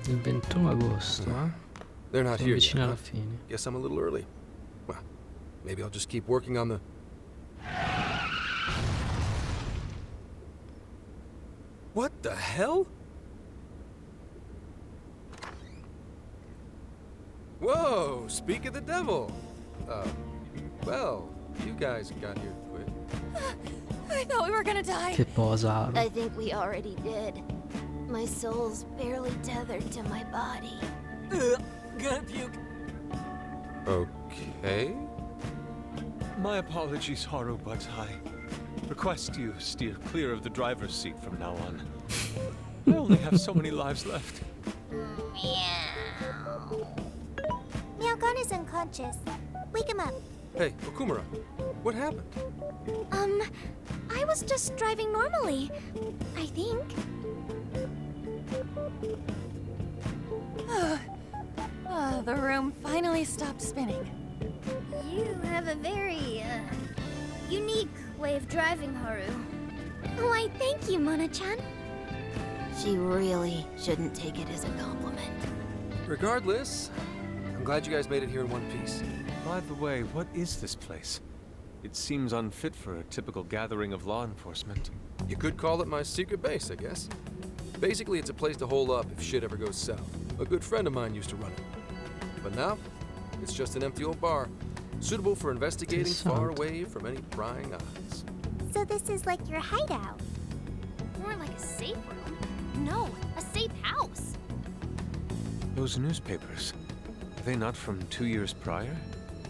Il 21 agosto, They're not siamo here vicini yet, alla huh? fine. Guess I'm a little early. Well, maybe I'll just keep working on the... What the hell? Whoa, speak of the devil. Well, you guys got here quick. I thought we were gonna die. Che posaro. I think we already did. My soul's barely tethered to my body. Gonna puke. Okay. My apologies, Haru, but I request you steer clear of the driver's seat from now on. I only have so many lives left. Meow. Meowgon is unconscious. Wake him up. Hey, Okumura, what happened? I was just driving normally, I think. The room finally stopped spinning. You have a very, unique way of driving, Haru. Why, thank you, Mona-chan. She really shouldn't take it as a compliment. Regardless, I'm glad you guys made it here in one piece. By the way, what is this place? It seems unfit for a typical gathering of law enforcement. You could call it my secret base, I guess. Basically, it's a place to hole up if shit ever goes south. A good friend of mine used to run it. But now, it's just an empty old bar, suitable for investigating far away from any prying eyes. So this is like your hideout. More like a safe room. No, a safe house. Those newspapers, are they not from 2 years prior?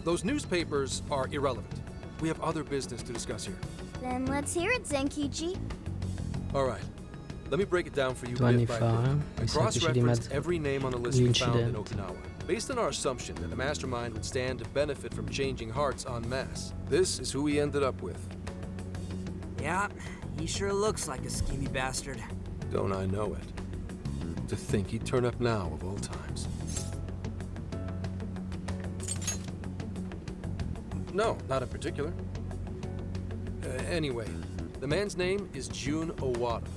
Those newspapers are irrelevant. We have other business to discuss here. Then let's hear it, Zenkichi. All right. Let me break it down for you 2 anni bit by fa, bit. I mi semplici di cross-referenced mezzo every name on the list we found in l'incidente. Okinawa, based on our assumption that the mastermind would stand to benefit from changing hearts en masse. This is who we ended up with. Yeah, he sure looks like a schemy bastard. Don't I know it? To think he'd turn up now, of all times. No, not in particular. Anyway, the man's name is Jun Owada.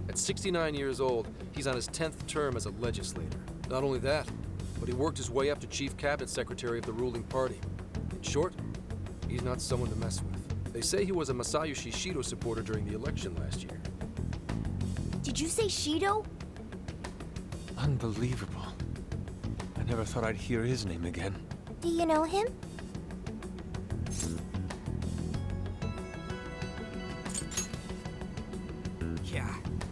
At 69 years old, he's on his 10th term as a legislator. Not only that, but he worked his way up to chief cabinet secretary of the ruling party. In short, he's not someone to mess with. They say he was a Masayoshi Shido supporter during the election last year. Did you say Shido? Unbelievable. I never thought I'd hear his name again. Do you know him? Yeah,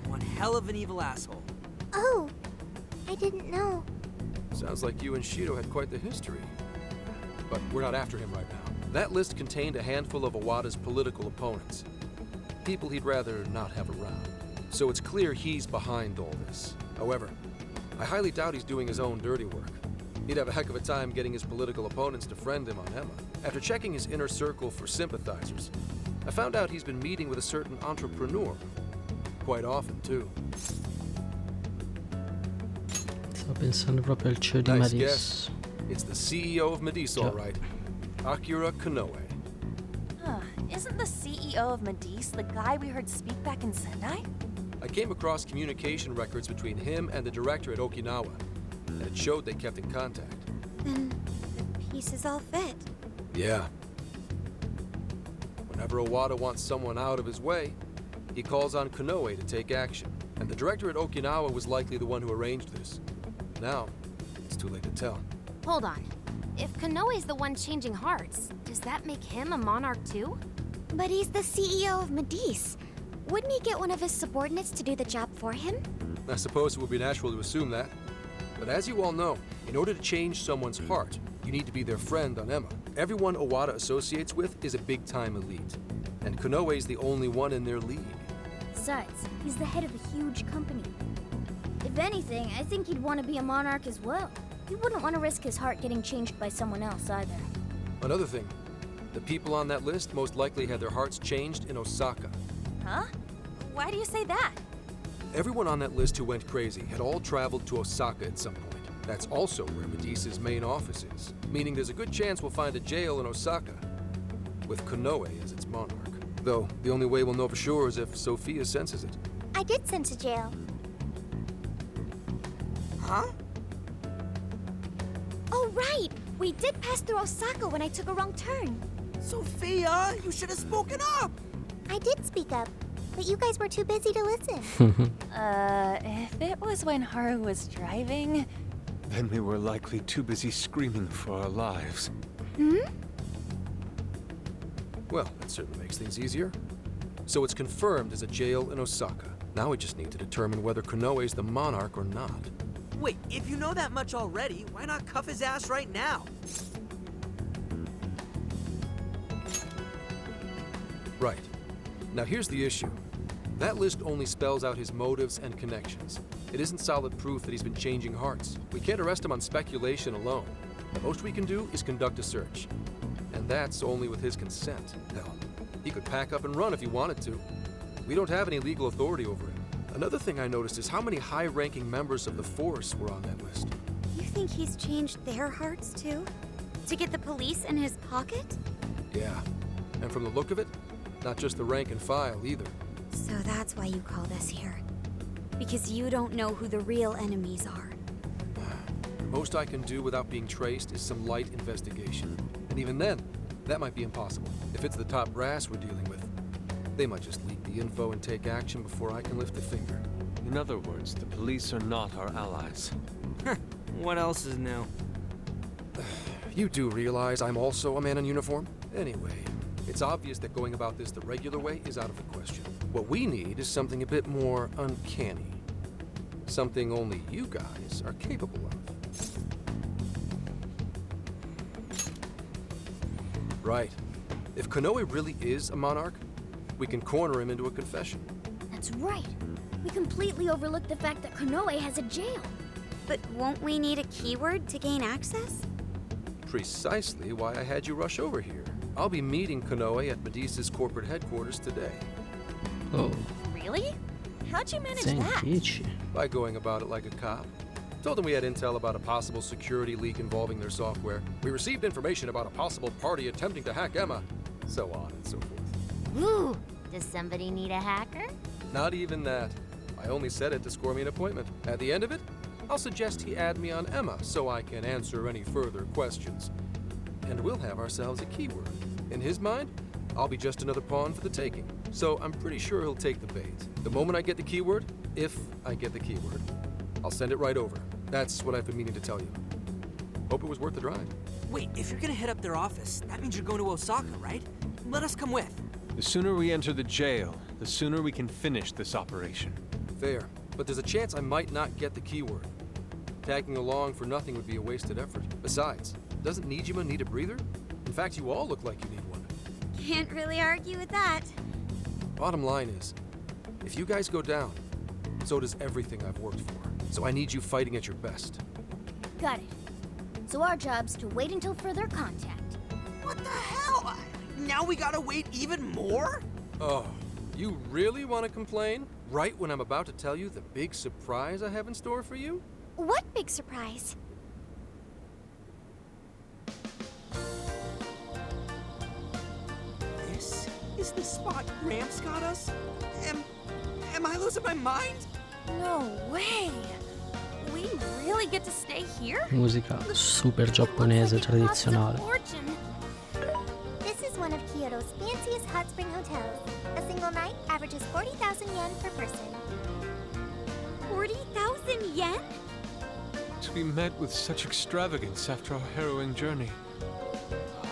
one hell of an evil asshole. Oh, I didn't know. Sounds like you and Shido had quite the history. But we're not after him right now. That list contained a handful of Owada's political opponents. People he'd rather not have around. So it's clear he's behind all this. However, I highly doubt he's doing his own dirty work. He'd have a heck of a time getting his political opponents to friend him on Emma. After checking his inner circle for sympathizers, I found out he's been meeting with a certain entrepreneur. Quite often, too. Stavo pensando proprio al CEO di Nice Maris. guess. It's the CEO of Medice, all right. Akira Konoe. Isn't the CEO of Medice the guy we heard speak back in Sendai? I came across communication records between him and the director at Okinawa, and it showed they kept in contact. Then the pieces all fit. Yeah. Whenever Owada wants someone out of his way, he calls on Konoe to take action. And the director at Okinawa was likely the one who arranged this. Now, it's too late to tell. Hold on. If Konoe's the one changing hearts, does that make him a monarch too? But he's the CEO of Medice. Wouldn't he get one of his subordinates to do the job for him? I suppose it would be natural to assume that. But as you all know, in order to change someone's heart, you need to be their friend on Emma. Everyone Owada associates with is a big-time elite. And Konoe's the only one in their league. Besides, he's the head of a huge company. If anything, I think he'd want to be a monarch as well. He wouldn't want to risk his heart getting changed by someone else either. Another thing, the people on that list most likely had their hearts changed in Osaka. Huh? Why do you say that? Everyone on that list who went crazy had all traveled to Osaka at some point. That's also where Medice's main office is, meaning there's a good chance we'll find a jail in Osaka, with Konoe as its monarch. Though, the only way we'll know for sure is if Sophia senses it. I did sense a jail. Huh? Oh, right! We did pass through Osaka when I took a wrong turn. Sophia, you should have spoken up! I did speak up, but you guys were too busy to listen. If it was when Haru was driving... Then we were likely too busy screaming for our lives. Well, that certainly makes things easier. So it's confirmed as a jail in Osaka. Now we just need to determine whether Konoe's the monarch or not. Wait, if you know that much already, why not cuff his ass right now? Right. Now here's the issue. That list only spells out his motives and connections. It isn't solid proof that he's been changing hearts. We can't arrest him on speculation alone. The most we can do is conduct a search. And that's only with his consent. Hell, he could pack up and run if he wanted to. We don't have any legal authority over him. Another thing I noticed is how many high-ranking members of the force were on that list. You think he's changed their hearts too? To get the police in his pocket? Yeah. And from the look of it, not just the rank and file either. So that's why you called us here. Because you don't know who the real enemies are. Most I can do without being traced is some light investigation. And even then, that might be impossible. If it's the top brass we're dealing with, they might just leak the info and take action before I can lift a finger. In other words, the police are not our allies. What else is new? You do realize I'm also a man in uniform? Anyway, it's obvious that going about this the regular way is out of the question. What we need is something a bit more uncanny. Something only you guys are capable of. Right. If Konoe really is a monarch, we can corner him into a confession. That's right. We completely overlooked the fact that Konoe has a jail. But won't we need a keyword to gain access? Precisely why I had you rush over here. I'll be meeting Konoe at Medea's corporate headquarters today. Oh, Really? How'd you manage sem that? dici. By going about it like a cop. Told them we had intel about a possible security leak involving their software. We received information about a possible party attempting to hack Emma. So on and so forth. Ooh, does somebody need a hacker? Not even that. I only said it to score me an appointment. At the end of it, I'll suggest he add me on Emma so I can answer any further questions. And we'll have ourselves a keyword. In his mind, I'll be just another pawn for the taking. So I'm pretty sure he'll take the bait. The moment I get the keyword, if I get the keyword, I'll send it right over. That's what I've been meaning to tell you. Hope it was worth the drive. Wait, if you're gonna hit up their office, that means you're going to Osaka, right? Let us come with. The sooner we enter the jail, the sooner we can finish this operation. Fair. But there's a chance I might not get the keyword. Tagging along for nothing would be a wasted effort. Besides, doesn't Nijima need a breather? In fact, you all look like you need one. Can't really argue with that. Bottom line is, if you guys go down, so does everything I've worked for. So I need you fighting at your best. Got it. So our job's to wait until further contact. What the hell? Now we gotta wait even more? Oh, you really want to complain? Right when I'm about to tell you the big surprise I have in store for you? What big surprise? This is the spot Gramps got us? Am I losing my mind? No way. We really get to stay here? Musica super giapponese tradizionale. This is one of Kyoto's fanciest hot spring hotels. A single night averages 40,000 yen per person. 40,000 yen? To be met with such extravagance after our harrowing journey,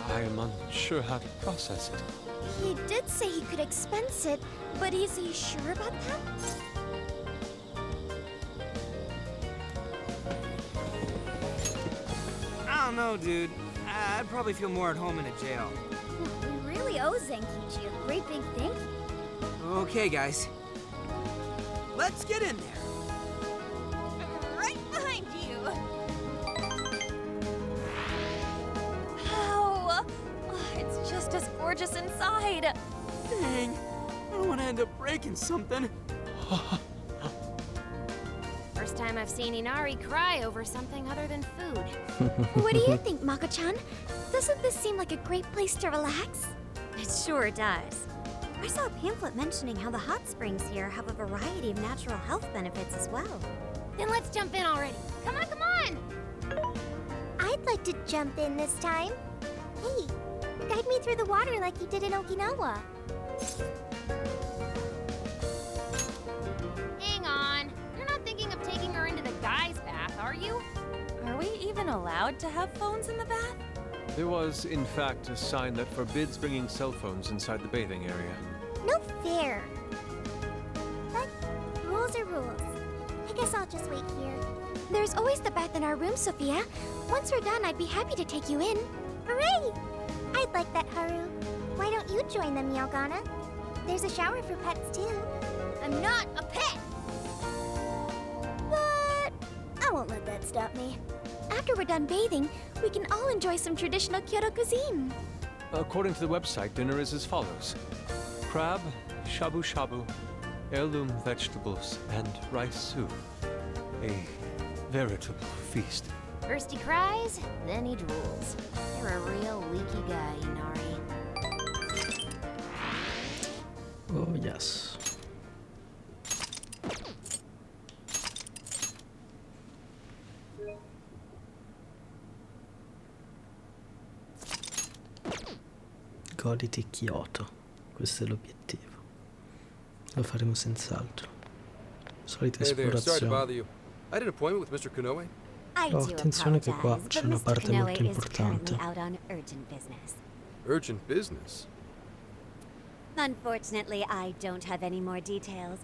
I am unsure how to process it. He did say he could expense it, but is he sure about that? I don't know, dude. I'd probably feel more at home in a jail. We really owe Zenkichi a great big thank you. Okay, guys. Let's get in there. Right behind you. Oh, it's just as gorgeous inside. Dang. I don't want to end up breaking something. First time I've seen Inari cry over something other than food. What do you think, Mako-chan? Doesn't this seem like a great place to relax? It sure does. I saw a pamphlet mentioning how the hot springs here have a variety of natural health benefits as well. Then let's jump in already. Come on, come on! I'd like to jump in this time. Hey, guide me through the water like you did in Okinawa. Hang on. You're not thinking of taking her into the guys' bath, are you? Are we even allowed to have phones in the bath? There was, in fact, a sign that forbids bringing cell phones inside the bathing area. No fair. But rules are rules. I guess I'll just wait here. There's always the bath in our room, Sophia. Once we're done, I'd be happy to take you in. Hooray! I'd like that, Haru. Why don't you join them, Yalgana? There's a shower for pets, too. I'm not a pet! But I won't let that stop me. After we're done bathing, we can all enjoy some traditional Kyoto cuisine. According to the website, dinner is as follows. Crab, shabu shabu, heirloom vegetables, and rice soup. A veritable feast. First he cries, then he drools. You're a real leaky guy, Inari. Oh, yes. Goditi Kyoto. Questo è l'obiettivo. Lo faremo senz'altro. Solita Hey there, sorry to esplorazione. bother you. I had an appointment with Mr. Konoe. I Oh, do attenzione che qua apologize, c'è but una Mr. parte Kanoe molto is importante. currently out on urgent business. Urgent business. Unfortunately, I don't have any more details.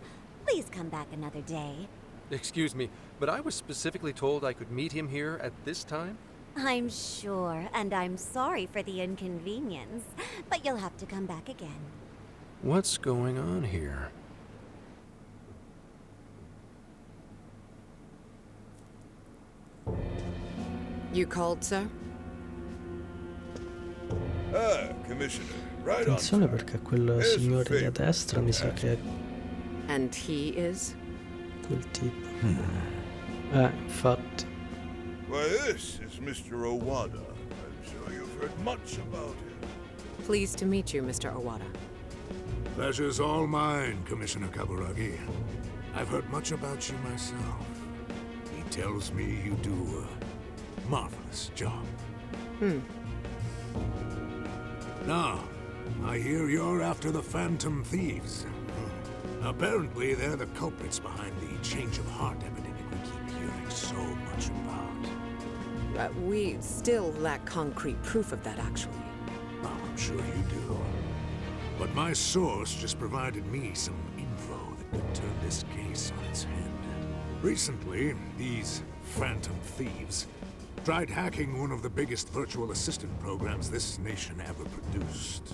Please come back another day. Excuse me, but I was specifically told I could meet him here at this time? I'm sure, and I'm sorry for the inconvenience, but you'll have to come back again. What's going on here? You called, sir? Ah, Commissioner, right on. Attenzione perché quel signore lì a destra mi sa che è And he is? quel tipo. Infatti. Why, this is Mr. Owada. I'm sure you've heard much about him. Pleased to meet you, Mr. Owada. Pleasure's all mine, Commissioner Kaburagi. I've heard much about you myself. He tells me you do a marvelous job. Now, I hear you're after the Phantom Thieves. Apparently, they're the culprits behind the change of heart epidemic we keep hearing so much about. We still lack concrete proof of that, actually. Oh, I'm sure you do. But my source just provided me some info that could turn this case on its head. Recently, these Phantom Thieves tried hacking one of the biggest virtual assistant programs this nation ever produced.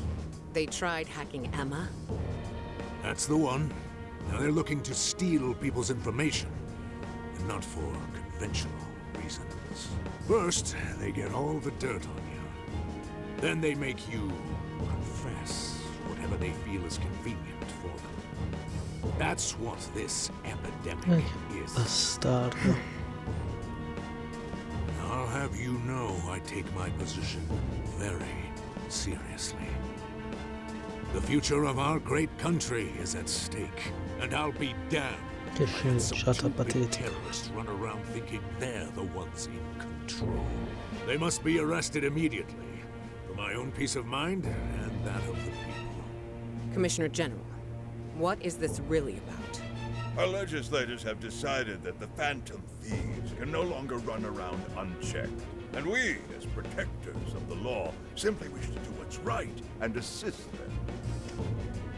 They tried hacking Emma? That's the one. Now they're looking to steal people's information, and not for conventional reasons. First, they get all the dirt on you. Then they make you confess whatever they feel is convenient for them. That's what this epidemic is. Bastardo. I'll have you know I take my position very seriously. The future of our great country is at stake, and I'll be damned Che if some sceneggiata stupid patetica. terrorists run around thinking they're the ones in control. They must be arrested immediately, for my own peace of mind and that of the people. Commissioner General, what is this really about? Our legislators have decided that the Phantom Thieves can no longer run around unchecked. And we, as protectors of the law, simply wish to do what's right and assist them.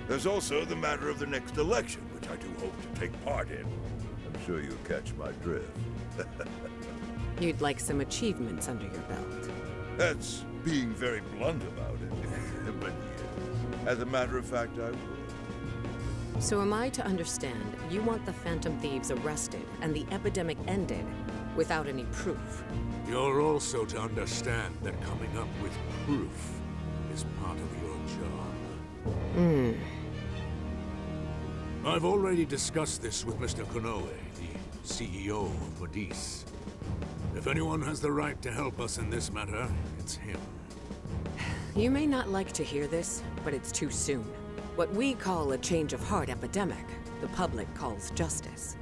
There's also the matter of the next election, which I do hope to take part in. I'm sure you catch my drift. You'd like some achievements under your belt. That's being very blunt about it. But yes, as a matter of fact, I would. So am I to understand you want the Phantom Thieves arrested and the epidemic ended without any proof? You're also to understand that coming up with proof is part of your job. I've already discussed this with Mr. Konoe, the CEO of Modis. If anyone has the right to help us in this matter, it's him. You may not like to hear this, but it's too soon. What we call a change of heart epidemic, the public calls justice.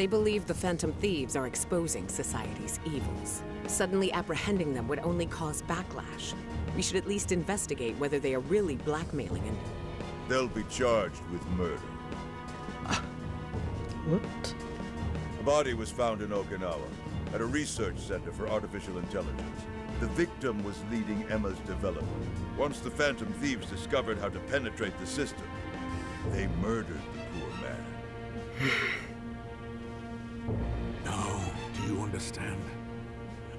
They believe the Phantom Thieves are exposing society's evils. Suddenly apprehending them would only cause backlash. We should at least investigate whether they are really blackmailing and... They'll be charged with murder. What? A body was found in Okinawa, at a research center for artificial intelligence. The victim was leading Emma's development. Once the Phantom Thieves discovered how to penetrate the system, they murdered the poor man. Now, do you understand?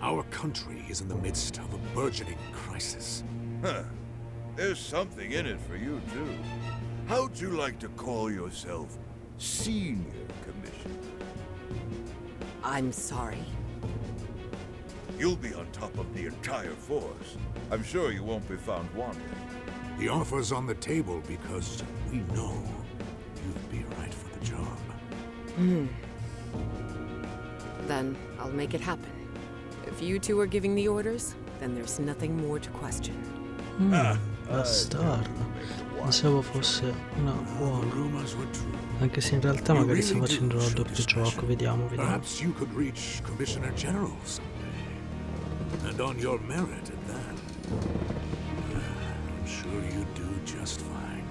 Our country is in the midst of a burgeoning crisis. Huh. There's something in it for you, too. How'd you like to call yourself Senior Commissioner? I'm sorry. You'll be on top of the entire force. I'm sure you won't be found wanting. The offer's on the table because we know you'd be right for the job. Then I'll make it happen. If you two are giving the orders, then there's nothing more to question. Bastardo. Pensavo fosse una buona. Anche se in realtà magari sta facendo il doppio gioco, vediamo. Perhaps you could reach Commissioner General someday. And on your merit at that. I'm sure you do just fine.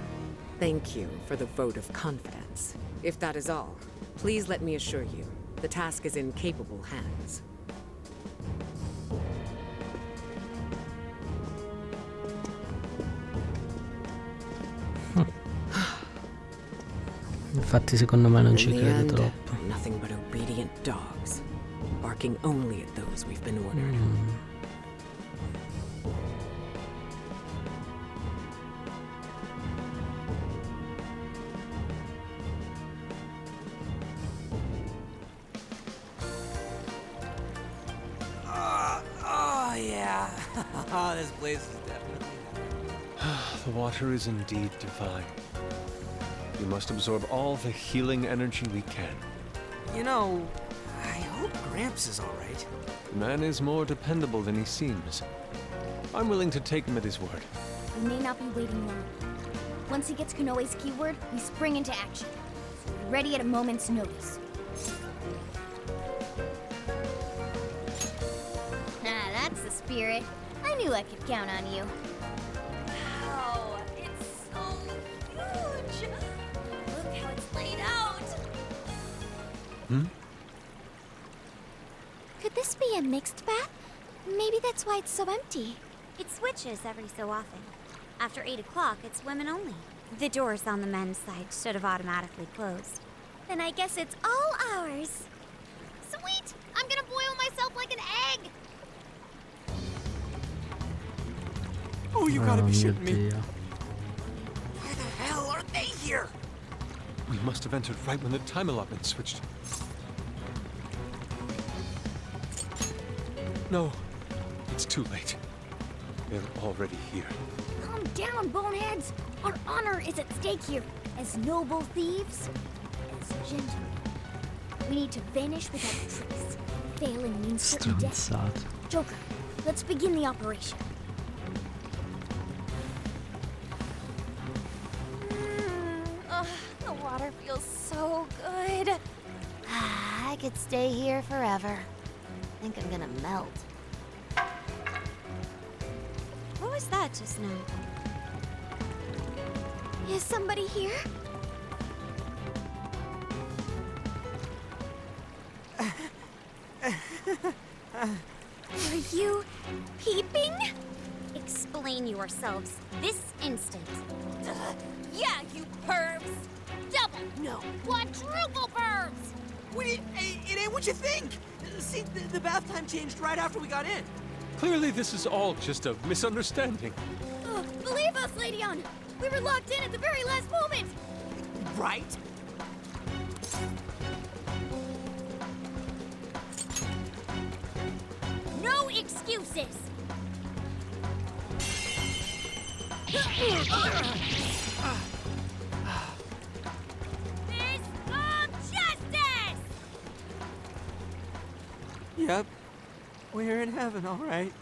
Thank you for the vote of confidence. If that is all, please let me assure you, the task is in capable hands. Infatti secondo me non ci crede troppo. Nothing but obedient dogs, barking only at those we've been ordered. Oh yeah. This place is definitely The water is indeed divine. We must absorb all the healing energy we can. You know, I hope Gramps is all right. The man is more dependable than he seems. I'm willing to take him at his word. We may not be waiting long. Once he gets Konoe's keyword, we spring into action. So be ready at a moment's notice. Ah, that's the spirit. I knew I could count on you. Wow, it's so huge! Look how it's laid out! Could this be a mixed bath? Maybe that's why it's so empty. It switches every so often. After 8 o'clock, it's women only. The doors on the men's side should have automatically closed. Then I guess it's all ours. Sweet! I'm gonna boil myself like an egg! Oh, you gotta be shitting me. Dio. Why the hell are they here? We must have entered right when the time allotment switched. No, it's too late. They're already here. Calm down, boneheads! Our honor is at stake here. As noble thieves, as gentlemen. We need to vanish without trace. Failing means certain death. Stronzato. Joker, let's begin the operation. The water feels so good. I could stay here forever. I think I'm gonna melt. What was that just now? Is somebody here? Are you peeping? Explain yourselves this instant. Yeah, you pervs! Double, no, quadruple pervs! It ain't what you think. See, the bath time changed right after we got in. Clearly this is all just a misunderstanding. Believe us, Lady Ann! We were locked in at the very last moment! Right? No excuses! Fist of justice! Yep. We're in heaven, all right.